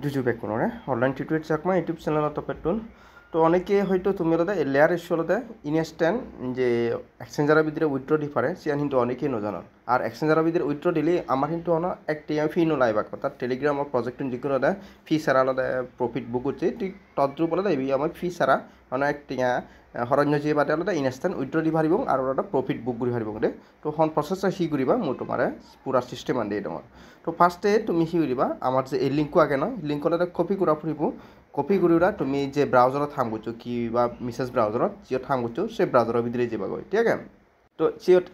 জুজু বেকুনরে online tutorial Chakma YouTube channel তো পেটুন তো অনেকে হয়তো তুমি আলাদা লেয়ার ইস্যু আলাদা ইনস্ট্যান্ট যে এক্সচেঞ্জারের ভিতরে উইথড্র ডিফারে সিয়ান কিন্তু অনেকেই নজানো আর এক্সচেঞ্জারের ভিতরে উইথড্র দিলে আমার কিন্তু অন একটি ফি নো লাইবাক অর্থাৎ টেলিগ্রাম প্রজেক্ট যিকোনো আলাদা ফি সারা আলাদা প্রফিট বুক হচ্ছে ঠিক তদ্রুপ আলাদা এই আমার ফি সারা মানে একটি হরণ্য যে বাদে আলাদা ইনস্ট্যান্ট উইথড্র দি পারিব আর আলাদা প্রফিট বুক করি পারিব দে তো হন প্রসেস হি করিবা মো তোমার পুরা সিস্টেম আন দিয়ে তোমার তো ফার্স্টে তুমি হি করিবা আমার যে এই লিঙ্কও আগে নয় লিঙ্ক আলাদা কপি করা ফুরিব কপি করিবা তুমি যে ব্রাউজারত থামগুছো কি বা মিসেস ব্রাউজারত যে থামগুছো সেই ব্রাউজারের ভিতরে যাবা গই ঠিক আছে তো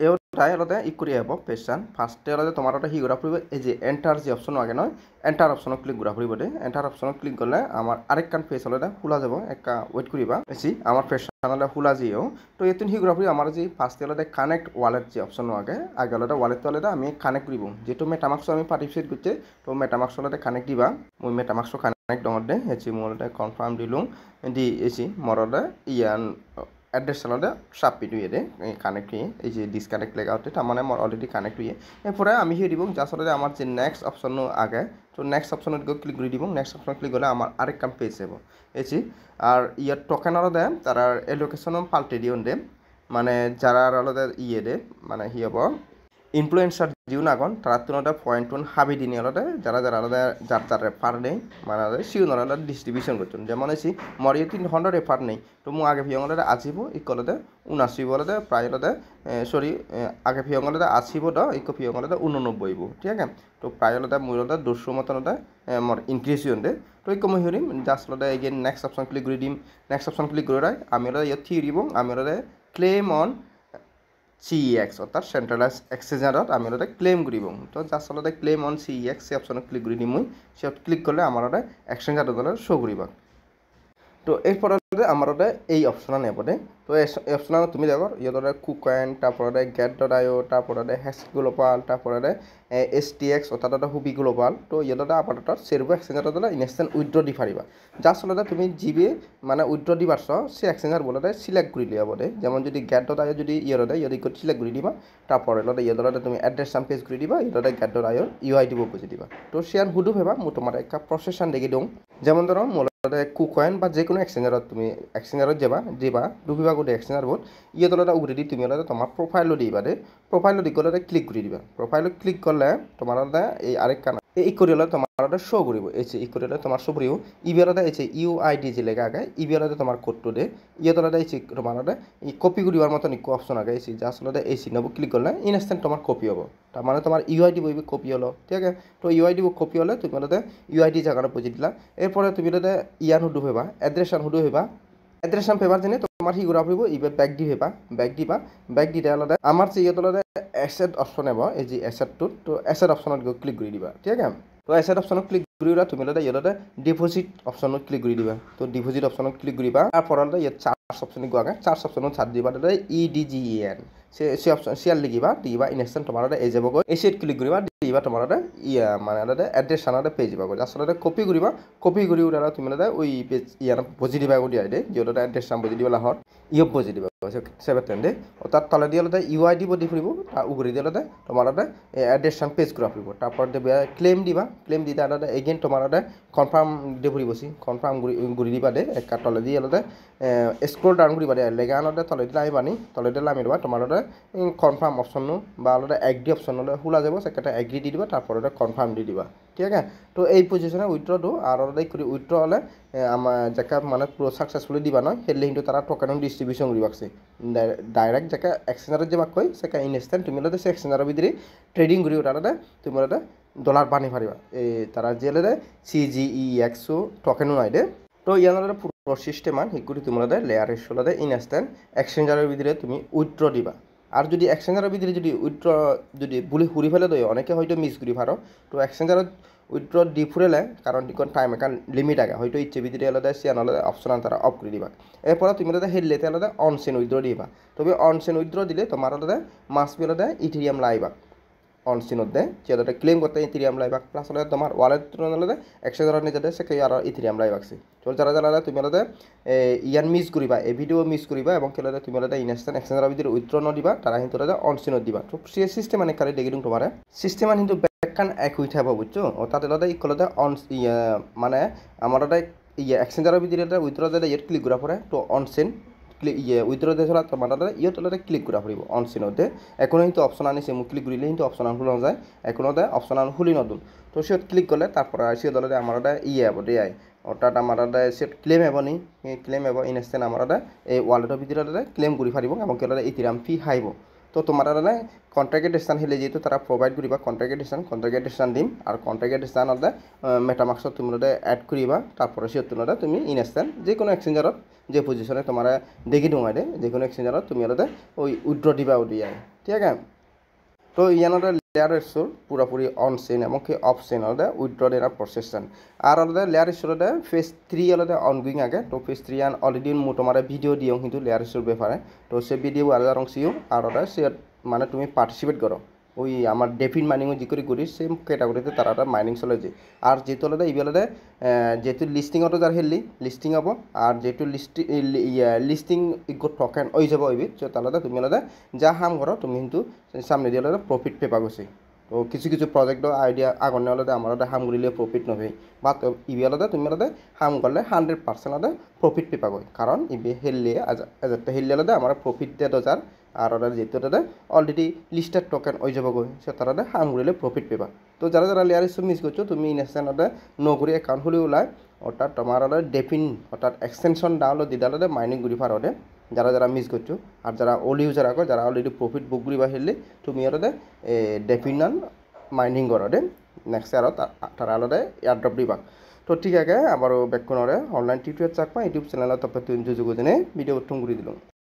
এটাই আলাদা ই করি যাব পেশান ফার্স্টে আলাদা তোমার ওটা হি করা ফুরিব এই যে এন্টার যে অপশন আগে নয় এন্টার অপশনত ক্লিক করা ফুরিব দে এন্টার অপশনত ক্লিক করলে আমার আরেকখান পেজ আলাদা খোলা যাব একটা ওয়েট করিবা এসি আমার পেশান আলাদা খোলা যেও তো এতুন হি করা ফুরিব আমার যে ফার্স্টে আলাদা কানেক্ট ওয়ালেট যে অপশন আগে আলাদা ওয়ালেট তো আলাদা আমি কানেক্ট করিব যেহেতু মেটামাক্স আমি পার্টিসিপেট করতে তো মেটামাক্স আলাদা কানেক্ট দিবা মই মেটামাক্স কানেক্ট ডঙত দে এসি মোর কনফার্ম দিলুম দি এসি মোর ইয়ান এড্রেস আলাদা সাবমিট হয়ে দে কানেক্ট হয়ে এই যে ডিসকানেক্ট লেখা হতে তার মানে আমার অলরেডি কানেক্ট হয়ে এরপরে আমি হিয়ে দিব জাস্ট আলাদা আমার যে নেক্সট অপশন আগে তো নেক্সট অপশনত গিয়ে ক্লিক করে দিব নেক্সট অপশন ক্লিক করলে আমার আরেক কাম পেজ যাব এসি আর ইয়ার টোকেন আলাদা তার এলোকেশনও পাল্টে দিও দে মানে যারা আলাদা ইয়ে দে মানে হি হব ইনফ্লুয়েন্সার জিও নাগন তারা তুলনাটা পয়েন্ট ওয়ান হাবি দিনে আলাদা যারা যারা আলাদা যার যার রেফার নেই মানে সিও আলাদা ডিস্ট্রিবিউশন করছেন যেমন আছি মরিয়ে 300 রেফার নেই তো মু আগে ভিয়ং আলাদা আসিব ইক আলাদা 79 আলাদা প্রায় আলাদা সরি আগে ভিয়ং আলাদা 80 দ ইক ভিয়ং আলাদা 89 ঠিক আছে তো প্রায় আলাদা মুই আলাদা 200 মতন আলাদা মর ইনক্রিজ হইন্দে তো ইক মই হরিম জাস্ট আলাদা এগেন নেক্সট অপশন ক্লিক করে দিম নেক্সট অপশন ক্লিক করে রাই আমি আলাদা ইয়া থিয়ে দিব আমি আলাদা ক্লেম অন CEX অর্থাৎ সেন্ট্রালাইজ এক্সচেঞ্জারত আমি আলাদা ক্লেম করিব তো জাস্ট আলাদা ক্লেম অন CEX সেই অপশনত ক্লিক করে দিম মই সে ক্লিক করলে আমার আলাদা এক্সচেঞ্জার আলাদা শো করিব তো এরপর আমার এই অপশন নেব দে তো এই অপশন তুমি দেখো ইয়ে কুকয়েন তারপরে গেট.io তারপরে হ্যাশ গ্লোবাল তারপরে STX অর্থাৎ হুবি গ্লোবাল তো ইয়ে আপাতত সেরবো এক্সচেঞ্জার ইনস্ট্যান্ট উইথড্র দি পারিবা জাস্ট আলাদা তুমি জিবি মানে উইথড্র দি পারছ সে এক্সচেঞ্জার বলে সিলেক্ট করে লিয়াব দে যেমন যদি গেট.io যদি ইয়ে সিলেক্ট করে দিবা তারপরে ইয়ে তুমি অ্যাড্রেস সাম পেজ করে দিবা ইয়ে গেট.io UID বুঝে দিবা তো শেয়ার হুডু ভেবা মু তোমার একটা প্রসেসন দেখি দিও যেমন ধরো কুকয়েন বা যে কোনো এক্সচেঞ্জারত তুমি এক্সচেঞ্জারত যাবা ডুবিবা গোটে এক্সচেঞ্জার বোর্ড ইয়ে তলতে উগড়ি দি তুমি তোমার প্রোফাইলও দিবা দে প্রোফাইলও দি গ'লে ক্লিক করে দিবা প্রোফাইলত ক্লিক করলে তোমার এই আরেক কানা এই করিলে তোমার শো করিব এসে ই করিলে তোমার শো করিব ইবিআরতে এসে UID যে লেখা আগে ইবিআরতে তোমার কোডটো দে ইয়ে তলতে এসে তোমার ই কপি করিবার মতন ইকো অপশন আগে এসে জাস্ট আলাদা এই চিহ্নব ক্লিক করলে ইনস্ট্যান্ট তোমার কপি হব তার মানে তোমার UID বইবি কপি হলো ঠিক আছে তো UID কপি হলে তুমি UID জায়গাটা বুঝে দিলা এরপরে তুমি ইয়ান হুডু হইবা এড্রেসান হুডু হইবা এড্রেসান পেপার জেনে তোমার হি ঘুরা ফুরিব ইবে ব্যাক দি হইবা ব্যাক দিতে আলাদা আমার যে ইয়ে তলতে অ্যাসেট অপশন হব এই যে অ্যাসেটটো তো অ্যাসেট অপশনত গিয়ে ক্লিক করে দিবা ঠিক আছে তো অ্যাসেট অপশনত ক্লিক করিবা তুমি ইয়ে ডিপোজিট অপশনত ক্লিক করে দিবা তো ডিপোজিট অপশনত ক্লিক করিবা তারপর ইয়ে চার্জ অপশনে গো আগে চার্জ অপশনত ছাড় দিবা EDGEN সে অপশন শেয়ার লিখিবা দিবা ইনস্ট্যান্ট তোমার এই যাব গো এই সেট ক্লিক করিবা দিবা তোমার ইয়া মানে অ্যাড্রেস আনাদা পেজ দিবা গো আসলে কপি করিবা কপি করি উড়া তুমি ওই পেজ ইয়ার বুঝি দিবা গো দিয়াই দে যেটা অ্যাড্রেস নাম বুঝি দিবা লাহর ইয়ে বুঝি দিবা সেভেন্টে তার তলে দিয়ে UID বদি ফুরিব তার উগরি দিয়ে তোমার অ্যাড্রেস নাম পেজ করা ফুরিব তারপর দেবে ক্লেম দিবা ক্লেম দিতে আলাদা এগেইন তোমার কনফার্ম দিয়ে ফুরিবছি কনফার্ম ঘুরি দিবা দে একটা তলে দিয়ে আলাদা স্ক্রল ডাউন করিবা দে লেগা আলাদা তলে দিলে আইবানি তলে দিলে আমি দেবা তোমার কনফার্ম অপশন বা আলাদা এগ্রি অপশন খোলা যাব সেটা এগ্রি দি দিবা তারপর কনফার্ম দি দিবা ঠিক আছে তো এই পজিশনে উইথড্র দো আর আলাদা করি উইথড্র হলে আমার যাকে মানে পুরো সাকসেসফুলি দিবা নয় হেলে কিন্তু তারা টোকেন ডিস্ট্রিবিউশন করিবাকছে ডাইরেক্ট যাকে এক্সচেঞ্জারত যাবাক কই সেটা ইনস্ট্যান্ট তুমি সে এক্সচেঞ্জারের ভিতরে ট্রেডিং করি ওটা আলাদা তুমি আলাদা ডলার বানি পারিবা এই তারা যে CGEX টোকেনও নাই দে তো ইয়ার পুরো সিস্টেম আর হিকুরি তোমরা লেয়ার এসে ইনস্ট্যান্ট এক্সচেঞ্জারের ভিতরে তুমি উইথড্র দিবা আর যদি এক্সচেঞ্জারের ভিতরে যদি উইথড্র যদি বুলি হুরি ফেলে দই অনেকে হয়তো মিস করি পারো তো এক্সচেঞ্জারত উইথড্র দি ফুরেলে কারণ টিকন টাইম একান লিমিট আগে হয়তো ইচ্ছে ভিতরে আলাদা সিয়ান আলাদা অপশন তারা অফ করে দিবা এরপর তুমি আলাদা হেললেতে আলাদা অনসেন উইথড্র দিবা তবে অনসেন উইথড্র দিলে তোমার আলাদা মাস বি আলাদা ইথেরিয়াম লাইবা অন সিনোত দে যেটা ক্লেম করতে ইথেরিয়াম লাইবাক প্লাস হলে তোমার ওয়ালেট তুলনালে 100 ডলার নিজে দে সে আর ইথেরিয়াম লাইবাকছে তো যারা যারা তুমি হলে ইয়ান মিস করিবা এই ভিডিও মিস করিবা এবং কেলে তুমি হলে ইনস্ট্যান্ট এক্সচেঞ্জার ভিতরে উইথড্র দিবা তারা কিন্তু অন সিনোত দিবা তো সে সিস্টেম মানে কালি দেখি তোমার সিস্টেম কিন্তু ব্যাকখান এক হয়ে থাকবো বুঝছো ও তাতে হলে ইকলতে অন মানে আমার এক্সচেঞ্জার ভিতরে উইথড্র দিলে ইয়ে ক্লিক করা পরে তো অন সেন উইথড্র দিয়ে চলা তোমার ইয়ে তলতে ক্লিক করা ফুৰিব অন সিনোতে এখনো কিন্তু অপশন আনিছে মোক ক্লিক কৰিলে কিন্তু অপশন আন খোলা যায় এখনোতে অপশন আন খুলি নতুন তো সে ক্লিক করলে তারপর সে দলতে আমার হব দেয় অর্থাৎ আমার সে ক্লেম হব নি ক্লেম হব ইনস্ট্যান্ট আমার এই ওয়ালেটের ভিতরে ক্লেম করে পারিব এবং কেলে ইথেরিয়াম ফি হাইব তো তোমার কন্ট্রাক্ট স্থান হেলে যেহেতু তারা প্রোভাইড করিবা কন্ট্রাক্ট স্থান দিম আর কন্ট্রাক্ট স্থান মেটামাক্সত তুমি এড করিবা তারপরে সে তুমি ইনস্ট্যান্ট যে কোনো এক্সচেঞ্জারত যে পজিশনে তোমার দেখি দোঁয়াই দে যে কোনো এক্সচেঞ্জারত তুমি ওই উইথড্র দিবা ওদিয়াই ঠিক আছে তো ইয়ানোর লেয়ার স্টোর পুরাপুরি অন সেন এবং কি অফ সেন উইথড্র দেওয়ার প্রসেসন আর লেয়ার স্টোর ফেজ 3 অনগোয়িং আগে তো ফেজ 3 অলরেডি তোমার ভিডিও দিও কিন্তু লেয়ার স্টোর ব্যাপারে তো সে ভিডিও আর সিও আর সে মানে তুমি পার্টিসিপেট করো ওই আমার ডেফিন মাইনিং যে করি সেম ক্যাটাগরিতে তারা মাইনিং চলে যায় আর যেহেতু এইবেলাতে যেহেতু লিস্টিং যার হেলি লিস্টিং হব আর যেহেতু লিস্টিং টোকেন ওই যাব ওইবি তাহলে তুমি যা হাম করো তুমি কিন্তু সামনে দিয়ে প্রফিট পেপা গেছে তো কিছু কিছু প্রজেক্ট আইডিয়া আগনে হলে আমার হাম করিলে প্রফিট নবে বা ইবিয়ালতে তুমি হাম করলে 100% প্রফিট পেপা গই কারণ ইবি হেললে এজারটা হেললে আমার প্রফিট দিয়ে দজার আর যেহেতু অলরেডি লিস্টেড টোকেন ওই যাব গই সে তারা হাম করিলে প্রফিট পেবা তো যারা যারা লেয়ার স্টোর মিস করছো তুমি ইনস্ট্যান্ট নকরি একাউন্ট খুলে ওলায় অর্থাৎ তোমার ডেফিন অর্থাৎ এক্সটেনশন ডাউনলো দিদালে মাইনিং করি পারো যারা যারা মিস করছো আর যারা ওল্ড ইউজার আগো যারা অলরেডি প্রফিট বুক করিবা হেললে তুমি ডেফিনান মাইনিং করো নেক্সট আর তারা এয়ারড্রপ দিবা তো ঠিক আছে আবারও ব্যাক করে online tutorial Chakma YouTube channel তপে তুমি যোগাযোগ ভিডিও টুম করে দিলাম